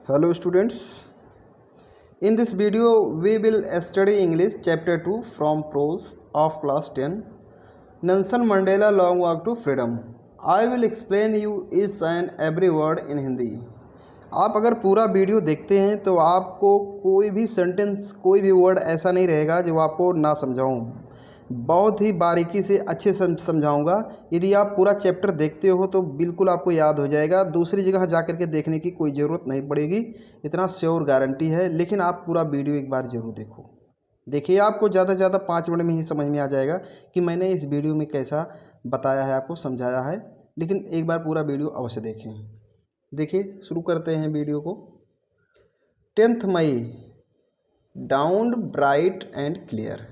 Hello students, in this video we will study English chapter 2 from prose of class 10, Nelson Mandela Long Walk to Freedom. I will explain you each and every word in Hindi. आप अगर पूरा video देखते हैं तो आपको कोई भी sentence, कोई भी वर्ड ऐसा नहीं रहेगा जो आपको ना समझाऊं। बहुत ही बारीकी से अच्छे से समझाऊंगा। यदि आप पूरा चैप्टर देखते हो तो बिल्कुल आपको याद हो जाएगा। दूसरी जगह जा कर के देखने की कोई ज़रूरत नहीं पड़ेगी, इतना श्योर गारंटी है। लेकिन आप पूरा वीडियो एक बार ज़रूर देखो। देखिए, आपको ज़्यादा से ज़्यादा 5 मिनट में ही समझ में आ जाएगा कि मैंने इस वीडियो में कैसा बताया है, आपको समझाया है। लेकिन एक बार पूरा वीडियो अवश्य देखें। देखिए, शुरू करते हैं वीडियो को। 10 May, dawned bright and clear.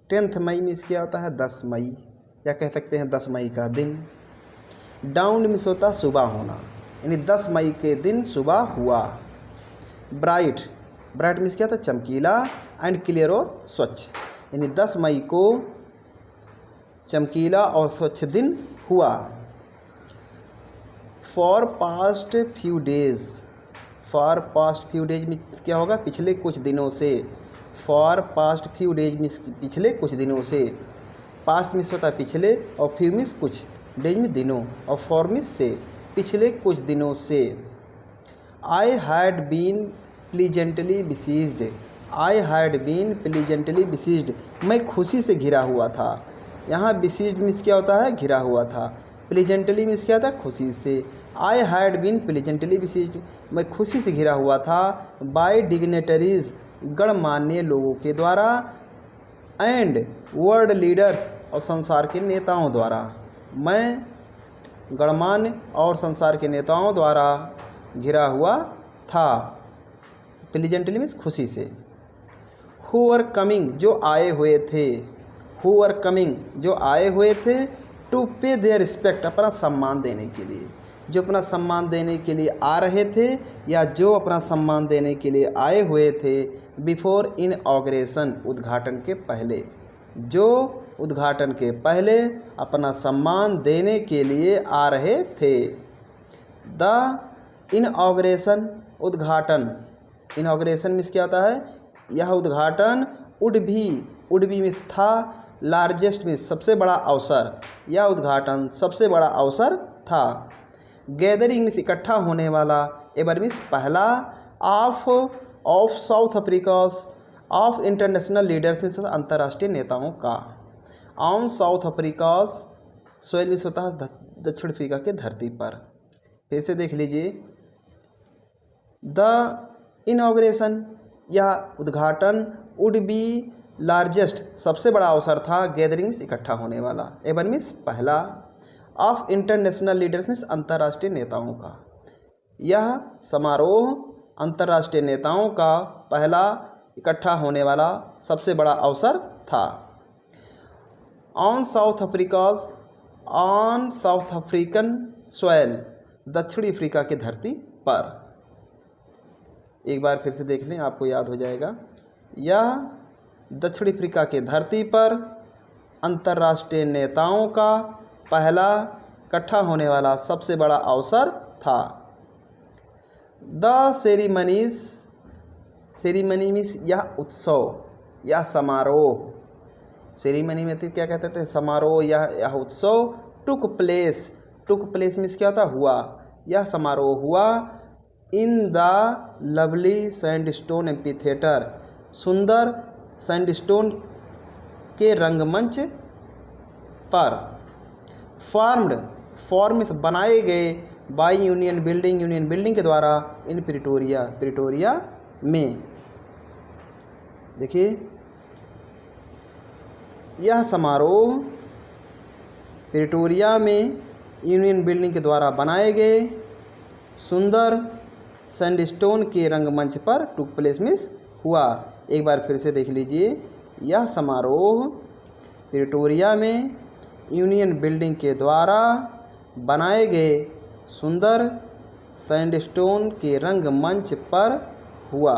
10 May means क्या होता है? 10 मई, या कह सकते हैं 10 मई का दिन। डाउन मीन्स होता है सुबह होना, यानी 10 मई के दिन सुबह हुआ। ब्राइट, ब्राइट मीन्स क्या था? चमकीला। एंड क्लियर और स्वच्छ, यानी 10 मई को चमकीला और स्वच्छ दिन हुआ। For past few days, for past few days में क्या होगा? पिछले कुछ दिनों से। For past few days means पिछले कुछ दिनों से। पास्ट मीन्स होता है पिछले, और फ्यू मीन्स कुछ, डेज में दिनों, और फॉर मीन्स से, पिछले कुछ दिनों से। I had been pleasantly besieged, I had been pleasantly besieged, मैं खुशी से घिरा हुआ था। यहाँ बिसीज्ड मीन्स क्या होता है? घिरा हुआ था। प्लीजेंटली मीन्स क्या था? खुशी से। I had been pleasantly besieged, मैं खुशी से घिरा हुआ था। बाय डिग्नेटरीज, गणमान्य लोगों के द्वारा। एंड वर्ल्ड लीडर्स, और संसार के नेताओं द्वारा। मैं गणमान्य और संसार के नेताओं द्वारा घिरा हुआ था। प्लीजेंटली मीन्स खुशी से। हु आर कमिंग, जो आए हुए थे। हु आर कमिंग, जो आए हुए थे। टू पे देयर रिस्पेक्ट, अपना सम्मान देने के लिए। जो अपना सम्मान देने के लिए आ रहे थे, या जो अपना सम्मान देने के लिए आए हुए थे। बिफोर इनऑग्रेशन, उद्घाटन के पहले। जो उद्घाटन के पहले अपना सम्मान देने के लिए आ रहे थे। द इनऑग्रेशन, उद्घाटन। इनऑग्रेशन मीन्स क्या होता है? यह उद्घाटन वुड भी मीन्स था। लार्जेस्ट मीन्स सबसे बड़ा अवसर, यह उद्घाटन सबसे बड़ा अवसर था। गैदरिंग मीन्स इकट्ठा होने वाला। एवर मीन्स पहला। Of South Africa's, of international leaders means अंतर्राष्ट्रीय नेताओं का। On South Africa's soil means होता है दक्षिण अफ्रीका के धरती पर। फिर से देख लीजिए। द इनॉग्रेशन, यह उद्घाटन वुड बी लार्जेस्ट, सबसे बड़ा अवसर था। गैदरिंग मीन्स इकट्ठा होने वाला। एवर मीन्स पहला। ऑफ इंटरनेशनल लीडर्स मीन्स अंतर्राष्ट्रीय नेताओं का। यह समारोह अंतर्राष्ट्रीय नेताओं का पहला इकट्ठा होने वाला सबसे बड़ा अवसर था। On South Africa's, on South African soil, दक्षिणी अफ्रीका की धरती पर। एक बार फिर से देख लें, आपको याद हो जाएगा। यह दक्षिण अफ्रीका के धरती पर अंतर्राष्ट्रीय नेताओं का पहला इकट्ठा होने वाला सबसे बड़ा अवसर था। द सेरेमनीज, सेरेमनी मीन्स यह उत्सव, यह समारोह। सेरेमनी में तो क्या कहते थे? समारोह, यह उत्सव। Took place, took place means क्या होता? हुआ। यह समारोह हुआ। In the lovely sandstone amphitheatre, सुंदर सैंडस्टोन के रंगमंच पर। फॉर्म्ड, फॉर्म बनाए गए। By union building, union building के द्वारा। इन प्रिटोरिया, प्रिटोरिया में। देखिए, यह समारोह प्रिटोरिया में यूनियन बिल्डिंग के द्वारा बनाए गए सुंदर सैंडस्टोन के रंगमंच पर टुक प्लेस मीन्स हुआ। एक बार फिर से देख लीजिए। यह समारोह प्रिटोरिया में यूनियन बिल्डिंग के द्वारा बनाए गए सुंदर सैंडस्टोन के रंगमंच पर हुआ।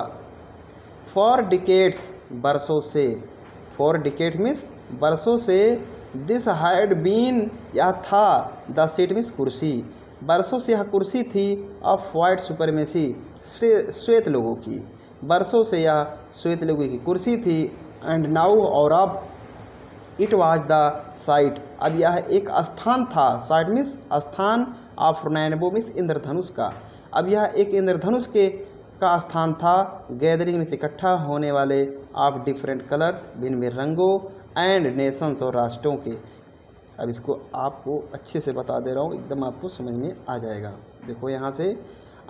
फॉर डिकेड्स, वर्षों से। फॉर डिकेड मीन्स वर्षों से। दिस हैड बीन, यह था। द सीट मीन्स कुर्सी। बरसों से यह कुर्सी थी ऑफ वाइट सुपरमेसी, श्वेत लोगों की। बरसों से यह श्वेत लोगों की कुर्सी थी। एंड नाउ और अब इट वाज द साइट, अब यह एक स्थान था। साइट मीन्स स्थान, ऑफ रेनबो मीन्स इंद्रधनुष का। अब यह एक इंद्रधनुष के का स्थान था। गैदरिंग में इकट्ठा होने वाले ऑफ डिफरेंट कलर्स, भिन्न भिन्न रंगों, एंड नेशंस और राष्ट्रों के। अब इसको आपको अच्छे से बता दे रहा हूँ, एकदम आपको समझ में आ जाएगा। देखो यहाँ से,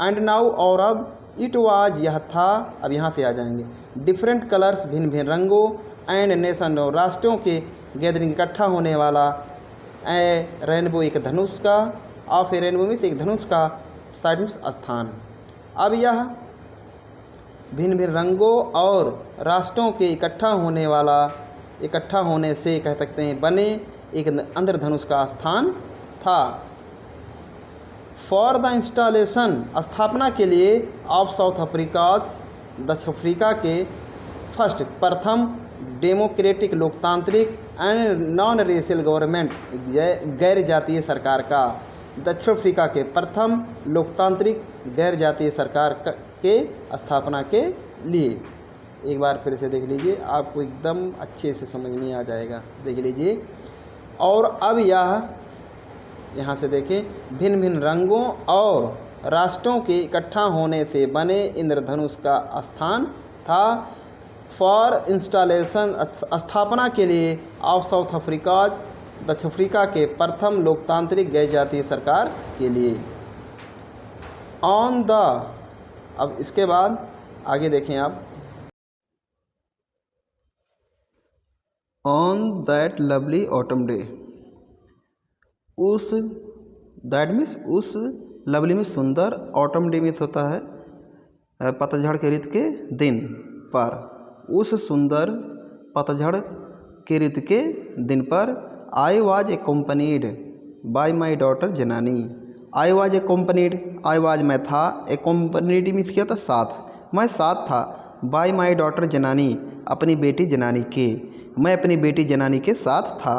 एंड नाउ और अब, इट वाज यह था, अब यहाँ से आ जाएंगे, डिफरेंट कलर्स भिन्न भिन्न रंगों, एंड नेशन और राष्ट्रों के, गैदरिंग इकट्ठा होने वाला, ए रेनबो एक धनुष का, ऑफ ए रेनबो मीन्स एक धनुष का, साइड मीन्स स्थान। अब यह भिन्न भिन्न रंगों और राष्ट्रों के इकट्ठा होने वाला, इकट्ठा होने से कह सकते हैं बने एक इंद्रधनुष का स्थान था। फॉर द इंस्टॉलेशन, स्थापना के लिए, ऑफ साउथ अफ्रीका, दक्षिण अफ्रीका के, फर्स्ट प्रथम डेमोक्रेटिक लोकतांत्रिक एंड नॉन रेशियल गवर्नमेंट, गैर जातीय सरकार का, दक्षिण अफ्रीका के प्रथम लोकतांत्रिक गैर जातीय सरकार के स्थापना के लिए। एक बार फिर से देख लीजिए, आपको एकदम अच्छे से समझ में आ जाएगा। देख लीजिए, और अब यह यहाँ से देखें, भिन्न भिन्न रंगों और राष्ट्रों के इकट्ठा होने से बने इंद्रधनुष का स्थान था। फॉर इंस्टॉलेशन, स्थापना के लिए, ऑफ साउथ अफ्रीका, दक्षिण अफ्रीका के प्रथम लोकतांत्रिक गैर जातीय सरकार के लिए। ऑन द, अब इसके बाद आगे देखें आप, on that lovely autumn day, उस, दैट मीन्स उस, लवली में सुंदर, ऑटम डे मीन्स होता है पतझड़ के ऋतु के दिन पर, उस सुंदर पतझड़ के ऋतु के दिन पर, I was accompanied by my daughter Janani, I was एक्कोम्पनीड, I was मैं था, एक्कोम्पनीड मीन्स क्या था, साथ, मैं साथ था, बाय माई डॉटर जनानी, अपनी बेटी जनानी के, मैं अपनी बेटी जनानी के साथ था।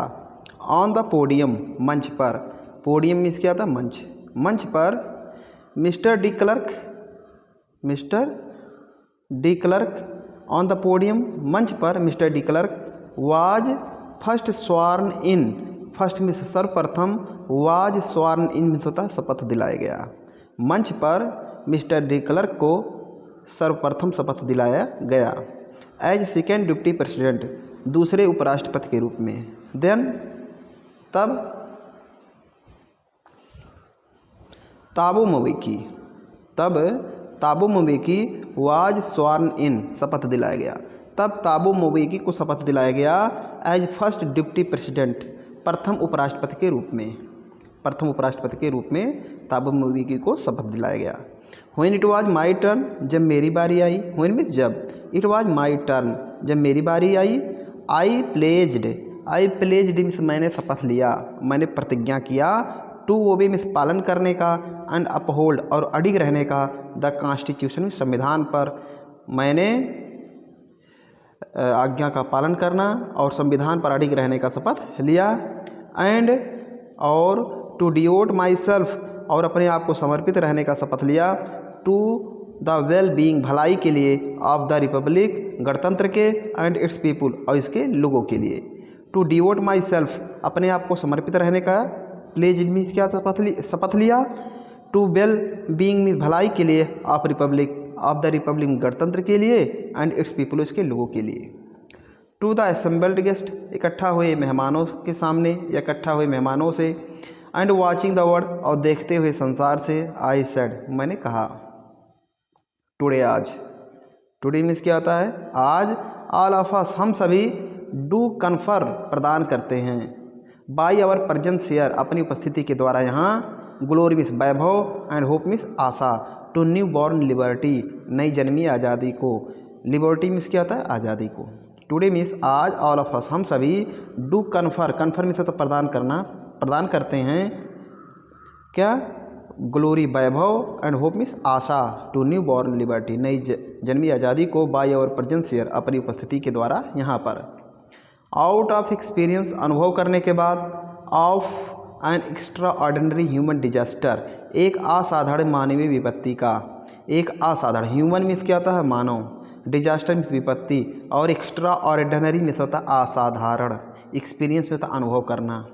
ऑन द पोडियम, मंच पर, पोडियम मीन्स क्या था, मंच, मंच पर, mister de Klerk, mister de Klerk, on the podium, मंच पर, mister de Klerk was first sworn in, first means सर्वप्रथम, वाज स्वार्न इन मीन्स होता है शपथ दिलाया गया। मंच पर मिस्टर डी क्लर्क को सर्वप्रथम शपथ दिलाया गया। एज सेकेंड डिप्टी प्रेसिडेंट, दूसरे उपराष्ट्रपति के रूप में। देन, तब ताबो म्बेकी, तब ताबो म्बेकी वाज स्वार्न इन, शपथ दिलाया गया। तब ताबो म्बेकी को शपथ दिलाया गया एज फर्स्ट डिप्टी प्रेसिडेंट, प्रथम उपराष्ट्रपति के रूप में, प्रथम उपराष्ट्रपति के रूप में ताबो म्बेकी को शपथ दिलाया गया। When it was my turn, जब मेरी बारी आई, व्हेन मीन्स जब, इट वाज माई टर्न, जब मेरी बारी आई, आई प्लेज्ड मीन्स मैंने शपथ लिया, मैंने प्रतिज्ञा किया, टू ओबे मीन्स पालन करने का, एंड अपहोल्ड और अडिग रहने का, द कॉन्स्टिट्यूशन संविधान पर, मैंने आज्ञा का पालन करना और संविधान पर अडिग रहने का शपथ लिया। एंड, और टू डिवोट माई सेल्फ, और अपने आप को समर्पित रहने का शपथ लिया, टू द वेल बीइंग, भलाई के लिए, ऑफ द रिपब्लिक, गणतंत्र के, एंड इट्स पीपुल, और इसके लोगों के लिए। टू डिवोट माई सेल्फ, अपने आप को समर्पित रहने का, प्लेज मीन्स क्या, शपथ लिया, टू वेल बीइंग मीन्स भलाई के लिए, of Republic, of the Republic, गणतंत्र के लिए, एंड इट्स पीपुल, इसके लोगों के लिए। टू द असेंबल्ड गेस्ट, इकट्ठा हुए मेहमानों के सामने या इकट्ठा हुए मेहमानों से, एंड वॉचिंग द वर्ल्ड, और देखते हुए संसार से, आई सेड, मैंने कहा, टुडे, आज, टुडे मीन्स क्या होता है, आज, ऑल ऑफ अस, हम सभी, डू कन्फर, प्रदान करते हैं, बाई आवर प्रेजेंस हियर, अपनी उपस्थिति के द्वारा यहाँ, ग्लोरी मीन्स वैभव, एंड होप मीन्स आशा, टू न्यू बॉर्न लिबर्टी, नई जन्मी आज़ादी को, लिबर्टी मीन्स क्या होता है, आज़ादी को। टुडे मीन्स आज, ऑल ऑफ अस, हम सभी, डू कन्फर, कन्फर मीन्स तो प्रदान करना, प्रदान करते हैं क्या, ग्लोरी वैभव, एंड होप मीन्स आशा, टू न्यू बॉर्न लिबर्टी, नई जन्मी आज़ादी को, बाय आवर प्रेजेंस हियर, अपनी उपस्थिति के द्वारा यहाँ पर। आउट ऑफ एक्सपीरियंस, अनुभव करने के बाद, of an extra ordinary human disaster, एक असाधारण मानवीय विपत्ति का, एक असाधारण, ह्यूमन मीन्स क्या होता है मानव, डिजास्टर मीन्स विपत्ति, और एक्स्ट्रा ऑर्डिनरी मीन्स होता है असाधारण, एक्सपीरियंस में होता अनुभव करना,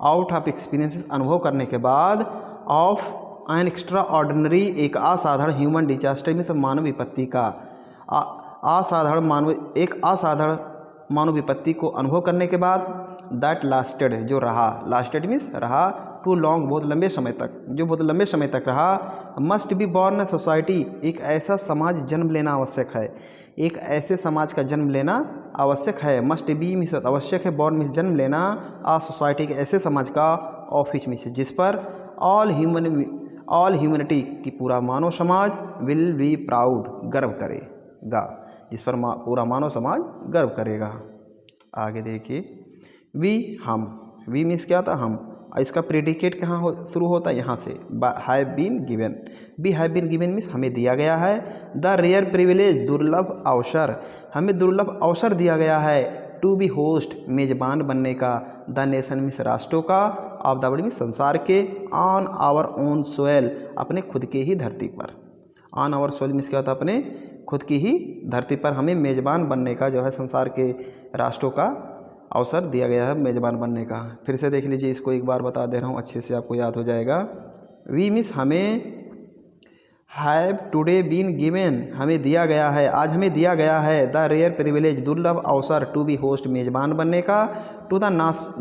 आउट ऑफ एक्सपीरियंस अनुभव करने के बाद, ऑफ एन एक्स्ट्रा ऑर्डिनरी एक असाधारण ह्यूमन डिजास्टर मीन्स मानव विपत्ति का, असाधारण मानव, एक असाधारण मानव विपत्ति को अनुभव करने के बाद, दैट लास्टेड जो रहा, लास्टेड मीन्स रहा, टू लॉन्ग बहुत लंबे समय तक, जो बहुत लंबे समय तक रहा, मस्ट बी बॉर्न सोसाइटी एक ऐसा समाज जन्म लेना आवश्यक है, एक ऐसे समाज का जन्म लेना आवश्यक है, मस्ट बी मीन्स आवश्यक है, बॉर्न मीन्स जन्म लेना, आ सोसाइटी एक ऐसे समाज का, ऑफिस मीन्स जिस पर ऑल ह्यूमनिटी की पूरा मानव समाज विल बी प्राउड गर्व करेगा, जिस पर पूरा मानव समाज गर्व करेगा। आगे देखिए, वी हम, वी मीन्स क्या था हम, इसका प्रेडिकेट कहाँ शुरू होता है, यहाँ से, have been given, we have been given means हमें दिया गया है, द रेयर प्रिविलेज दुर्लभ अवसर, हमें दुर्लभ अवसर दिया गया है, टू बी होस्ट मेजबान बनने का, द नेशन मीन्स राष्ट्रों का, ऑफ द वर्ल्ड मीन्स संसार के, ऑन आवर ओन सोयल अपने खुद के ही धरती पर, ऑन आवर सोयल मीन्स क्या होता है अपने खुद की ही धरती पर हमें मेज़बान बनने का जो है संसार के राष्ट्रों का अवसर दिया गया है मेज़बान बनने का। फिर से देख लीजिए, इसको एक बार बता दे रहा हूँ, अच्छे से आपको याद हो जाएगा। वी मीन्स हमें, हैव टुडे बीन गिवन हमें दिया गया है, आज हमें दिया गया है, द रेयर प्रिविलेज दुर्लभ अवसर, टू बी होस्ट मेज़बान बनने का, to the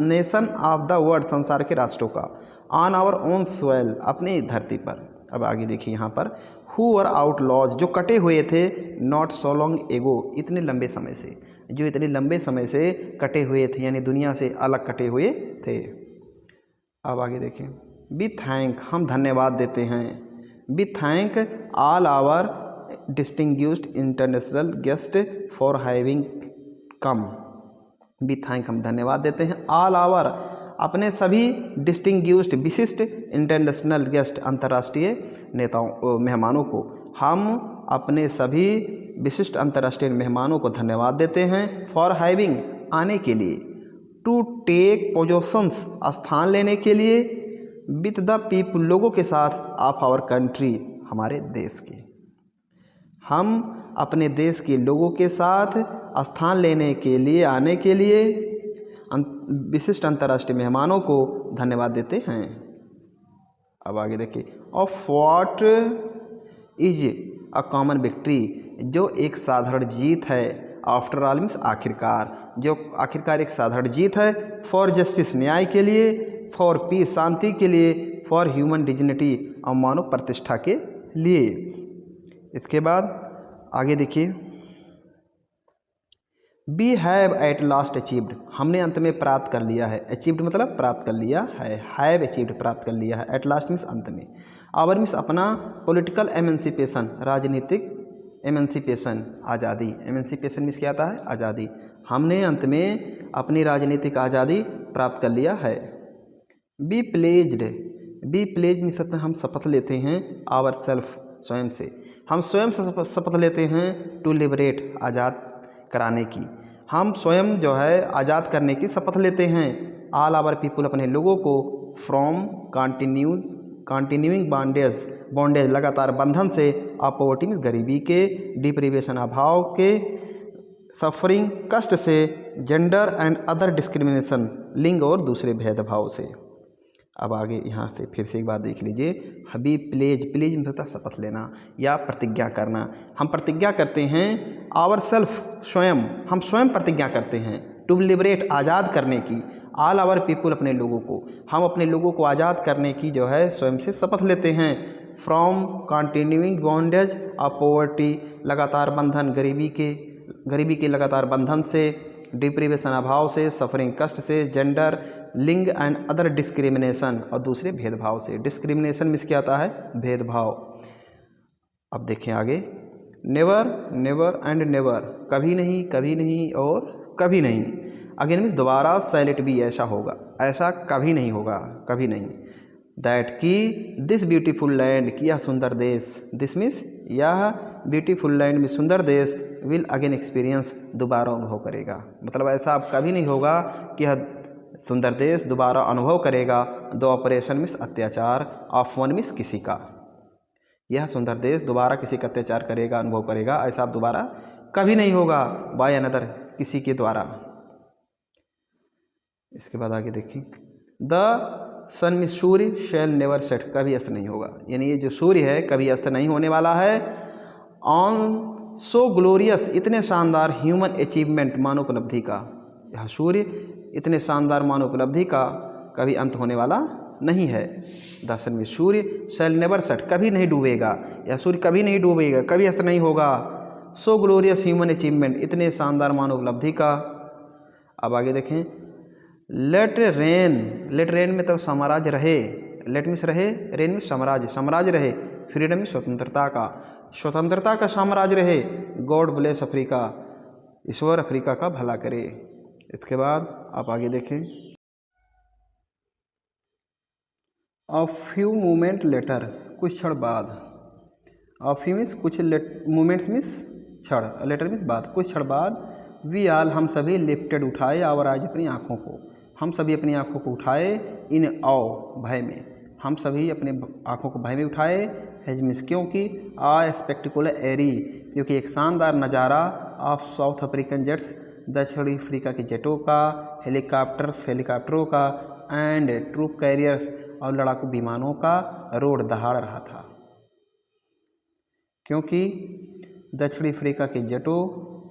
nation of the world संसार के राष्ट्रों का, ऑन आवर ओन सोयल अपनी धरती पर। अब आगे देखिए यहाँ पर, हु वर आउटलॉज जो कटे हुए थे, नॉट सो लॉन्ग एगो इतने लंबे समय से, जो इतने लंबे समय से कटे हुए थे, यानी दुनिया से अलग कटे हुए थे। अब आगे देखें, बी थैंक हम धन्यवाद देते हैं, we thank all our distinguished international guest for having come, we thank हम धन्यवाद देते हैं, ऑल आवर अपने सभी डिस्टिंग्विश्ड विशिष्ट इंटरनेशनल गेस्ट अंतर्राष्ट्रीय नेताओं मेहमानों को, हम अपने सभी विशिष्ट अंतर्राष्ट्रीय मेहमानों को धन्यवाद देते हैं, फॉर हैविंग आने के लिए, टू टेक पोजीशंस स्थान लेने के लिए, विथ द पीपल लोगों के साथ, ऑफ आवर कंट्री हमारे देश के, हम अपने देश के लोगों के साथ स्थान लेने के लिए, आने के लिए विशिष्ट अंतर्राष्ट्रीय मेहमानों को धन्यवाद देते हैं। अब आगे देखिए, of what is a common victory जो एक साधारण जीत है, आफ्टर ऑल मीन्स आखिरकार, जो आखिरकार एक साधारण जीत है, फॉर जस्टिस न्याय के लिए, फॉर पीस शांति के लिए, फॉर ह्यूमन डिग्निटी और मानव प्रतिष्ठा के लिए। इसके बाद आगे देखिए, we have at last achieved हमने अंत में प्राप्त कर लिया है, अचीव्ड मतलब प्राप्त कर लिया है, हैव अचीव्ड प्राप्त कर लिया है, एट लास्ट मीन्स अंत में, आवर मीन्स अपना, पॉलिटिकल एमेंसिपेशन राजनीतिक एमेंसिपेशन आज़ादी, एमेंसिपेशन मीन्स क्या आता है आज़ादी, हमने अंत में अपनी राजनीतिक आज़ादी प्राप्त कर लिया है। We pledged, we pledge means हम शपथ लेते हैं, आवर सेल्फ स्वयं से, हम स्वयं से शपथ लेते हैं, टू लिबरेट आज़ाद कराने की, हम स्वयं जो है आज़ाद करने की शपथ लेते हैं, ऑल आवर पीपुल अपने लोगों को, फ्रॉम कंटिन्यूइंग बॉन्डेज लगातार बंधन से, पॉवर्टी मीन्स गरीबी के, डिप्रीवेशन अभाव के, सफरिंग कष्ट से, जेंडर एंड अदर डिस्क्रिमिनेशन लिंग और दूसरे भेदभाव से। अब आगे यहाँ से फिर से एक बात देख लीजिए, हबी प्लेज, प्लेज में होता है शपथ लेना या प्रतिज्ञा करना, हम प्रतिज्ञा करते हैं, आवर सेल्फ स्वयं, हम स्वयं प्रतिज्ञा करते हैं, टू लिबरेट आज़ाद करने की, ऑल आवर पीपुल अपने लोगों को, हम अपने लोगों को आज़ाद करने की जो है स्वयं से शपथ लेते हैं, from continuing bondage of poverty लगातार बंधन गरीबी के लगातार बंधन से, डिप्रीवेशन अभाव से, सफरिंग कष्ट से, जेंडर लिंग एंड अदर डिस्क्रिमिनेशन और दूसरे भेदभाव से। डिस्क्रिमिनेशन मीन्स क्या आता है भेदभाव। अब देखें आगे, नेवर नेवर एंड नेवर कभी नहीं और कभी नहीं, अगेन मीन्स दोबारा सैलेट भी ऐसा होगा, ऐसा कभी नहीं होगा, कभी नहीं। दैट की दिस ब्यूटीफुल लैंड कि यह सुंदर देश, दिस मीन्स यह ब्यूटीफुल लैंड में सुंदर देश, विल अगेन एक्सपीरियंस दोबारा अनुभव करेगा, मतलब ऐसा अब कभी नहीं होगा कि यह सुंदर देश दोबारा अनुभव करेगा द ऑपरेशन मीन्स अत्याचार ऑफ वन मीन्स किसी का। यह सुंदर देश दोबारा किसी का अत्याचार करेगा, अनुभव करेगा, ऐसा अब दोबारा कभी नहीं होगा बाय अनदर, किसी के द्वारा। इसके बाद आगे देखिए, द सन मीन्स सूर्य शैल नेवर सेट, कभी अस्त नहीं होगा, यानी ये जो सूर्य है कभी अस्त नहीं होने वाला है। ऑन सो ग्लोरियस, इतने शानदार ह्यूमन अचीवमेंट, मानव उपलब्धि का, यह सूर्य इतने शानदार मानव उपलब्धि का कभी अंत होने वाला नहीं है। द सन मीन्स सूर्य शैल नेवर सेट, कभी नहीं डूबेगा, यह सूर्य कभी नहीं डूबेगा, कभी अस्त नहीं होगा। सो ग्लोरियस ह्यूमन अचीवमेंट, इतने शानदार मानव उपलब्धि का। अब आगे देखें, लेट रेन में तब साम्राज्य रहे, लेट मीन्स रहे, रेन में साम्राज्य, साम्राज्य रहे, फ्रीडम में स्वतंत्रता का, स्वतंत्रता का साम्राज्य रहे। गॉड ब्लेस अफ्रीका, ईश्वर अफ्रीका का भला करे। इसके बाद आप आगे देखें, अ फ्यू मोमेंट लेटर, कुछ क्षण बाद, अ फ्यू मीन्स कुछ, मोमेंट्स मीन्स क्षण, लेटर मीन्स बाद, कुछ क्षण बाद, वी आल हम सभी लिफ्टेड उठाए, आवर आइज अपनी आँखों को, हम सभी अपनी आँखों को उठाए, इन आओ भय में, हम सभी अपने आँखों को भय में उठाए। हैज मीन्स क्योंकि, आ स्पेक्टिकुलर एरी, क्योंकि एक शानदार नज़ारा, ऑफ साउथ अफ्रीकन जेट्स, दक्षिणी अफ्रीका के जेटों का, हेलीकॉप्टरों का, एंड ट्रूप कैरियर्स और लड़ाकू विमानों का रोड दहाड़ रहा था। क्योंकि दक्षिणी अफ्रीका के जेटों,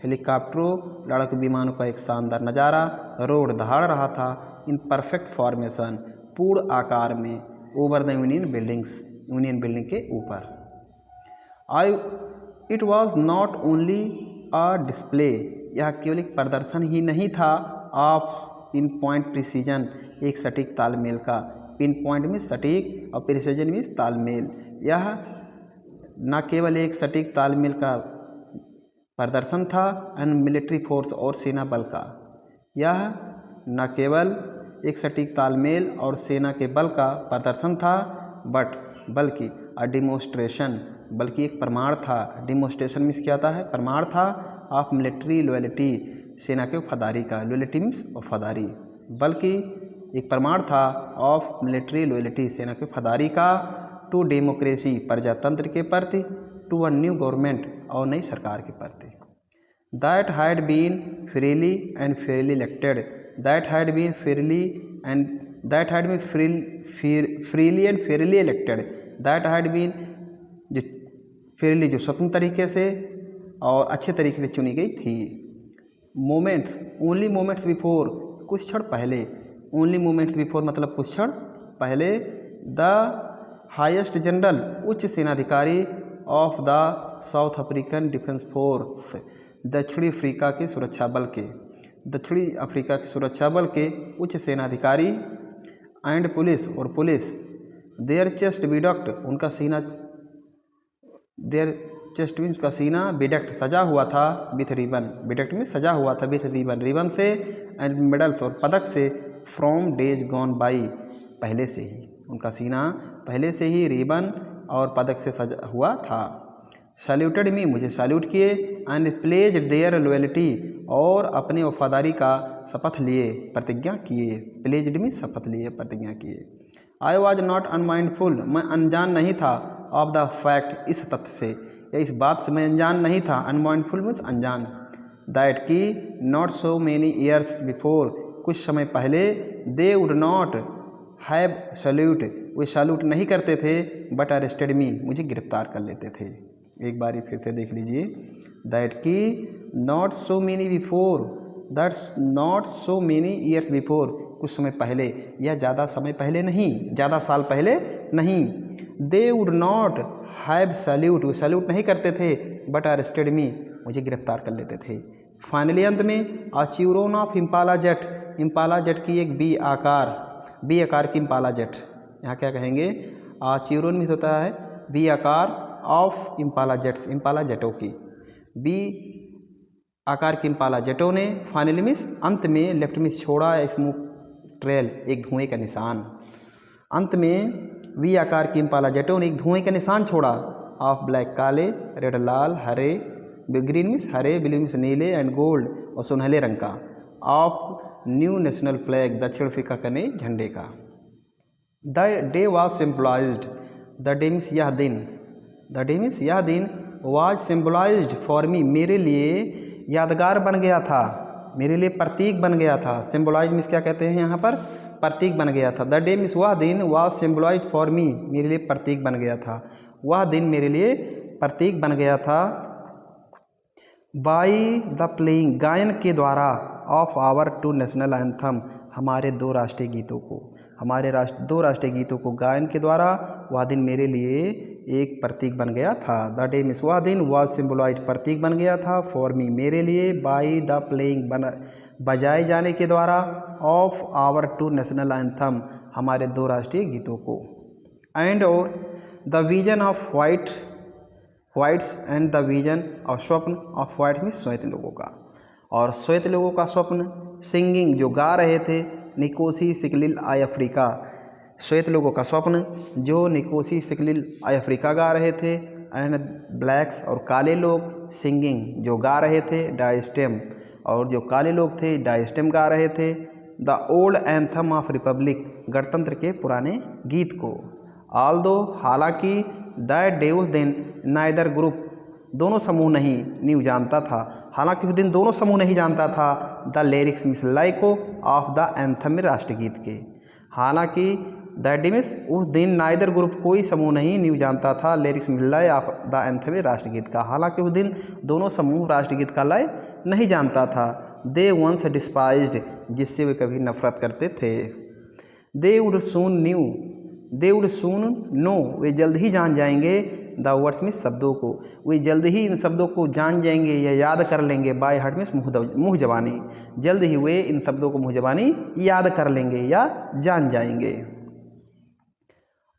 हेलीकॉप्टरों, लड़ाकू विमानों का एक शानदार नज़ारा रोड दहाड़ रहा था, इन परफेक्ट फॉर्मेशन, पूर्ण आकार में, over the union buildings, union building के ऊपर। It was not only a display, यह केवल एक प्रदर्शन ही नहीं था, ऑफ पिन पॉइंट प्रिसीजन, एक सटीक तालमेल का, पिन पॉइंट में सटीक और प्रिसीजन में तालमेल, यह न केवल एक सटीक तालमेल का प्रदर्शन था, एंड मिलिट्री फोर्स और सेना बल का, यह न केवल एक सटीक तालमेल और सेना के बल का प्रदर्शन था, बल्कि अ डिमोस्ट्रेशन, बल्कि एक प्रमाण था। डिमोस्ट्रेशन मीन्स क्या होता है, प्रमाण था, ऑफ मिलिट्री लॉयल्टी, सेना के वफादारी का, लॉयल्टी मीन्स वफादारी, बल्कि एक प्रमाण था, ऑफ मिलिट्री लॉयल्टी, सेना के वफादारी का, टू डेमोक्रेसी, प्रजातंत्र के प्रति, टू अ न्यू गवर्नमेंट, और नई सरकार के प्रति। That had been freely and fairly elected, that had been freely and fairly elected, that had been जो फेयरली, जो स्वतंत्र तरीके से और अच्छे तरीके से चुनी गई थी। मोमेंट्स, ओनली मोमेंट्स बिफोर, कुछ क्षण पहले, ओनली मोमेंट्स बिफोर मतलब कुछ क्षण पहले, द हाईएस्ट जनरल, उच्च सेनाधिकारी, of the South African defence force, दक्षिणी अफ्रीका के सुरक्षा बल के, दक्षिणी अफ्रीका के सुरक्षा बल के उच्च सेनाधिकारी, एंड पुलिस, और पुलिस, देयर चेस्ट बिडक्ट, उनका सीना, देयर चेस्ट मीन्स का सीना, बिडक्ट सजा हुआ था, विथ रिबन, बिडक्ट में सजा हुआ था, विथ रिबन, रिबन से, एंड मेडल्स और पदक से, फ्रॉम डेज गॉन बाई, पहले से ही, उनका सीना पहले से ही रिबन और पदक से सजा हुआ था। सैल्यूटेड मी, मुझे सैल्यूट किए, एंड प्लेज देयर लॉयल्टी, और अपने वफादारी का शपथ लिए, प्रतिज्ञा किए, प्लेज्ड में शपथ लिए, प्रतिज्ञा किए। आई वॉज नॉट अनमाइंडफुल, मैं अनजान नहीं था, ऑफ द फैक्ट, इस तथ्य से या इस बात से मैं अनजान नहीं था, अनमाइंडफुल मीन्स अनजान, दैट की not so many years before, कुछ समय पहले, they would not have salute, way salute नहीं करते थे, बट अरेस्टेड मी, मुझे गिरफ्तार कर लेते थे। एक बार फिर से देख लीजिए, दैट की not so many before, that's not so many years before, कुछ समय पहले, यह ज़्यादा समय पहले नहीं, ज़्यादा साल पहले नहीं। They would not have salute, way salute नहीं करते थे, बट अरेस्टेड मी, मुझे गिरफ्तार कर लेते थे। फाइनली अंत में, a chevron of Impala jet, Impala jet की एक बी आकार की इम्पाला जेट, यहाँ क्या कहेंगे, आ चिवरोन में होता है बी आकार ऑफ इम्पाला जेट्स, इम्पाला जेटों की, बी आकार की इम्पाला जेटों ने, फाइनली मीन्स अंत में, लेफ्ट में छोड़ा, स्मोक ट्रेल, एक धुएं का निशान, अंत में वी आकार की इम्पाला जेटों ने एक धुएं का निशान छोड़ा, ऑफ ब्लैक काले, रेड लाल, हरे, ग्रीन मीन्स हरे, ब्लू मीन्स नीले, एंड गोल्ड और सुनहले रंग का, ऑफ न्यू नेशनल फ्लैग, दक्षिण अफ्रीका का नए झंडे का। The day was symbolized, the day means यह दिन, द डे मीन्स यह दिन, वाज सिम्बलाइज्ड फॉर मी, मेरे लिए यादगार बन गया था, मेरे लिए प्रतीक बन गया था। सिम्बलाइज मीन्स क्या कहते हैं यहाँ पर, प्रतीक बन गया था। द डे मीन्स वह दिन, वाज सिम्बलाइज्ड फॉर मी, मेरे लिए प्रतीक बन गया था, वह दिन मेरे लिए प्रतीक बन गया था। बाई द प्लेइंग, गायन के द्वारा, of our two national anthem, हमारे दो राष्ट्रीय गीतों को, हमारे दो राष्ट्रीय गीतों को गायन के द्वारा वह दिन मेरे लिए एक प्रतीक बन गया था। द डे मीन्स वह दिन, वाज सिम्बलाइज्ड प्रतीक बन गया था, फॉर मी मेरे लिए, बाई द प्लेइंग बजाए जाने के द्वारा, of our two national anthem, हमारे दो राष्ट्रीय गीतों को। एंड और the vision of whites and the vision of स्वप्न ऑफ वाइट मीन्स श्वेत लोगों का, और श्वेत लोगों का स्वप्न, सिंगिंग जो गा रहे थे, निकोसी सिकलिल आई अफ्रीका, श्वेत लोगों का स्वप्न जो निकोसी सिकलिल आई अफ्रीका गा रहे थे। एंड ब्लैक्स और काले लोग, सिंगिंग जो गा रहे थे, डायस्टेम, और जो काले लोग थे डायस्टेम गा रहे थे। The old anthem of Republic, गणतंत्र के पुराने गीत को। ऑल्दो हालांकि, दैट डे उस दिन, नाइदर ग्रुप दोनों समूह नहीं, न्यू जानता था, हालांकि उस दिन दोनों समूह नहीं जानता था, द लिरिक्स मीन्स लय को, ऑफ द एंथम में राष्ट्रगीत के। हालांकि दैट डे मीन्स उस दिन, नाइदर ग्रुप कोई समूह नहीं, न्यू जानता था, लिरिक्स मीन्स लय ऑफ द एंथम में राष्ट्रगीत का, हालांकि उस दिन दोनों समूह राष्ट्रगीत का लय नहीं जानता था। दे वंस डिस्पाइज्ड, जिससे वे कभी नफरत करते थे। They would soon knew, they would soon know, वे जल्द ही जान जाएंगे, द वर्ड्स मीन्स शब्दों को, वे जल्द ही इन शब्दों को जान जाएंगे या याद कर लेंगे। बाय हार्ट मीन्स मुँह जबानी, जल्द ही वे इन शब्दों को मुँह जबानी याद कर लेंगे या जान जाएंगे।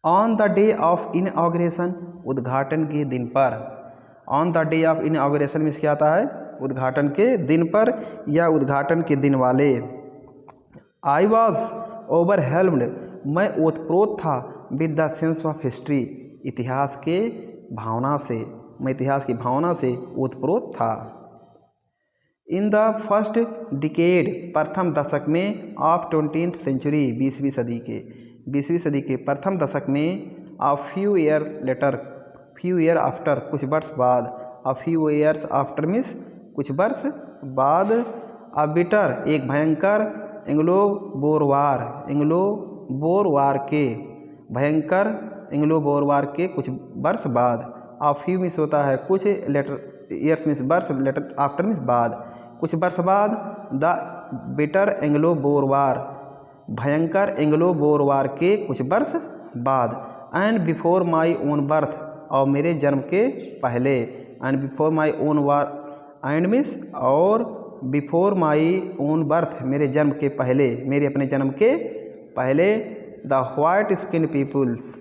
On the day of inauguration, उद्घाटन के दिन पर। On the day of inauguration means क्या आता है, उद्घाटन के दिन पर या उद्घाटन के दिन वाले। आई वॉज ओवरहेल्म्ड, मैं ओतप्रोत था, with the sense of history, इतिहास के भावना से, मैं इतिहास की भावना से ओतप्रोत था। इन द फर्स्ट डिकेड, प्रथम दशक में, ऑफ 20th सेंचुरी, 20वीं सदी के, 20वीं सदी के प्रथम दशक में, of few year later, few year after, कुछ वर्ष बाद, of few years after means कुछ वर्ष बाद, अ बिटर, एक भयंकर, एंग्लो बोर वार के, भयंकर एंग्लो बोर वार के कुछ वर्ष बाद। आ फ्यू मीन्स होता है कुछ, लेटर ईयर्स मीन्स वर्ष, लेटर आफ्टर मीन्स बाद, कुछ वर्ष बाद। द बिटर एंग्लो बोर वार, भयंकर एंग्लो बोर वार के कुछ वर्ष बाद। And before my own birth, और मेरे जन्म के पहले, and before my own war, and means और, बिफोर माई ओन बर्थ, मेरे जन्म के पहले, मेरे अपने जन्म के पहले। द व्हाइट स्किन पीपुल्स,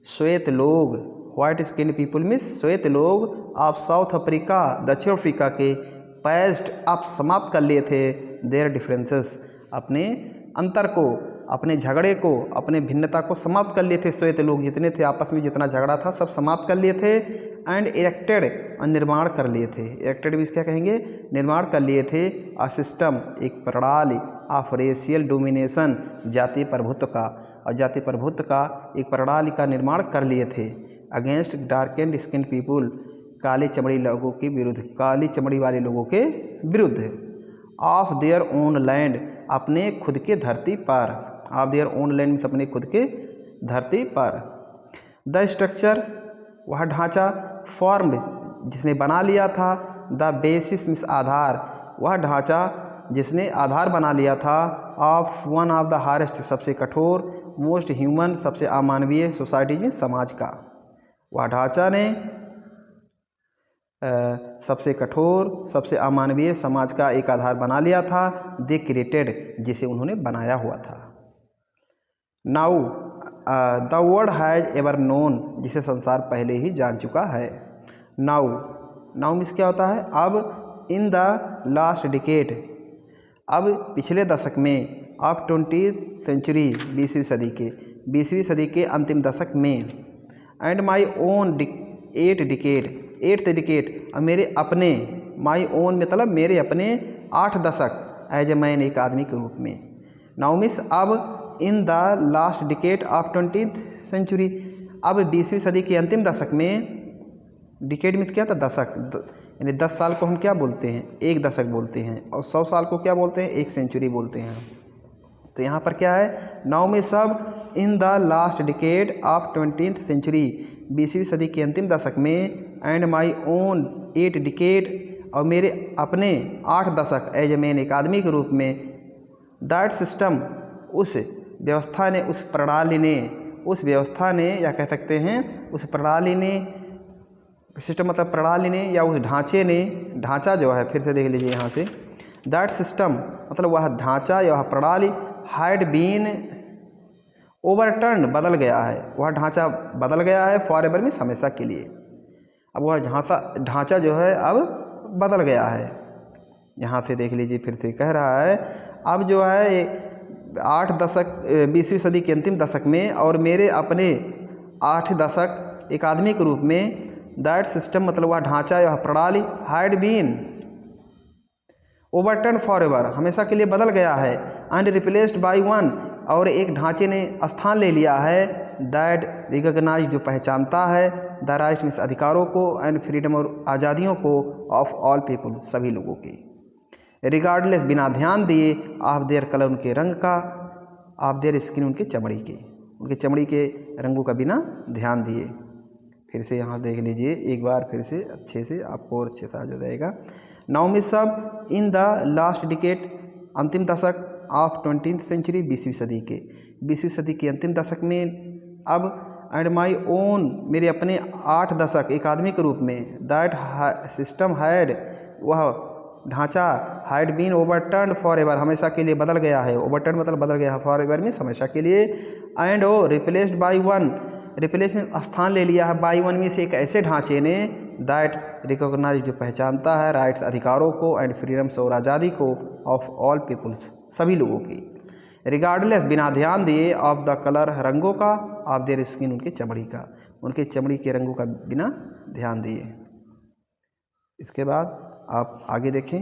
श्वेत लोग, व्हाइट स्किन पीपुल मीन्स श्वेत लोग, ऑफ साउथ अफ्रीका, दक्षिण अफ्रीका के, पैस्ट आप समाप्त कर लिए थे, देयर डिफरेंसेस, अपने अंतर को, अपने झगड़े को, अपने भिन्नता को समाप्त कर लिए थे। श्वेत लोग जितने थे आपस में, जितना झगड़ा था सब समाप्त कर लिए थे। एंड इरेक्टेड, निर्माण कर लिए थे, इरेक्टेड मीन्स क्या कहेंगे, निर्माण कर लिए थे। अ सिस्टम, एक प्रणाली, ऑफ रेशियल डोमिनेशन, जातीय प्रभुत्व का, और जातीय प्रभुत्व का एक प्रणाली का निर्माण कर लिए थे। अगेंस्ट डार्केंड स्किन पीपुल, काली चमड़ी लोगों के विरुद्ध, काली चमड़ी वाले लोगों के विरुद्ध। ऑफ देयर ओन लैंड, अपने खुद के धरती पर, of their own land means अपने खुद के धरती पर। द स्ट्रक्चर, वह ढांचा, फॉर्म जिसने बना लिया था। द बेसिस मीन्स आधार, वह ढांचा जिसने आधार बना लिया था। Of one of the Haris, सबसे कठोर, मोस्ट ह्यूमन, सबसे अमानवीय, सोसाइटी में समाज का, वह ढांचा ने सबसे कठोर, सबसे अमानवीय समाज का एक आधार बना लिया था। दे क्रिएटेड, जिसे उन्होंने बनाया हुआ था। Now the world has ever known, जिसे संसार पहले ही जान चुका है। नाउ, नाउ मीन्स क्या होता है, अब। इन द लास्ट डिकेड, अब पिछले दशक में। ऑफ 20th सेंचुरी, 20वीं सदी के, 20वीं सदी के अंतिम दशक में। And my own 8th decade, 8th decade, और मेरे अपने, माई ओन मतलब मेरे अपने 8 दशक। एज ए मैन, एक आदमी के रूप में। नाउ मिस अब in the last decade of 20th century, अब 20वीं सदी के अंतिम दशक में, डिकेड मीन्स क्या था, दशक, यानी 10 साल को हम क्या बोलते हैं, एक दशक बोलते हैं, और 100 साल को क्या बोलते हैं, एक सेंचुरी बोलते हैं। तो यहाँ पर क्या है, नाउ में सब in the last decade of 20th century, 20वीं सदी के अंतिम दशक में, एंड माई ओन 8 डिकेड, और मेरे अपने 8 दशक, एज ए मैन, एक आदमी के रूप में, दैट सिस्टम, उस व्यवस्था ने, उस प्रणाली ने, उस व्यवस्था ने, या कह सकते हैं उस प्रणाली ने, सिस्टम मतलब प्रणाली ने, या उस ढांचे ने, ढांचा जो है, फिर से देख लीजिए यहाँ से, दैट सिस्टम मतलब वह ढांचा या वह प्रणाली, हैड बीन ओवरटर्न, बदल गया है, वह ढांचा बदल गया है, फॉर एवर मीन्स हमेशा के लिए। अब वह ढांचा जो है अब बदल गया है। यहाँ से देख लीजिए, फिर से कह रहा है, अब जो है 8 दशक 20वीं सदी के अंतिम दशक में, और मेरे अपने 8 दशक एक आदमी के रूप में, दैट सिस्टम मतलब वह ढांचा या प्रणाली, had been overturn forever, हमेशा के लिए बदल गया है, एंड रिप्लेस्ड बाय वन, और एक ढांचे ने स्थान ले लिया है, दैट रिकॉग्नाइज, जो पहचानता है, द राइट मीन्स अधिकारों को, एंड फ्रीडम और आज़ादियों को, ऑफ ऑल पीपुल, सभी लोगों के, रिगार्डलेस, बिना ध्यान दिए, ऑफ देयर कलर, उनके रंग का, ऑफ देयर स्किन, उनके चमड़ी के रंगों का बिना ध्यान दिए। फिर से यहाँ देख लीजिए एक बार फिर से अच्छे से, आपको और अच्छे से आ जाएगा। नाउ में सब इन द लास्ट डिकेड, अंतिम दशक ऑफ 20th सेंचुरी, 20वीं सदी के, 20वीं सदी के अंतिम दशक में, अब एंड माई ओन, मेरे अपने 8 दशक एक आदमी के रूप में, दैट सिस्टम हैड, वह ढांचा, had been overturn forever, हमेशा के लिए बदल गया है, ओवरटर्न मतलब बदल गया है, फॉर एवर मीन्स हमेशा के लिए, and oh replaced by one, replace में स्थान ले लिया है, बाई वन में से, एक ऐसे ढांचे ने, दैट रिकॉग्नाइज, जो पहचानता है, राइट्स, अधिकारों को, एंड फ्रीडम्स, और आज़ादी को, ऑफ ऑल पीपुल्स, सभी लोगों की, रिगार्डलेस, बिना ध्यान दिए, ऑफ द कलर, रंगों का, ऑफ देयर स्किन, उनके चमड़ी के रंगों का बिना ध्यान दिए। इसके बाद आप आगे देखें।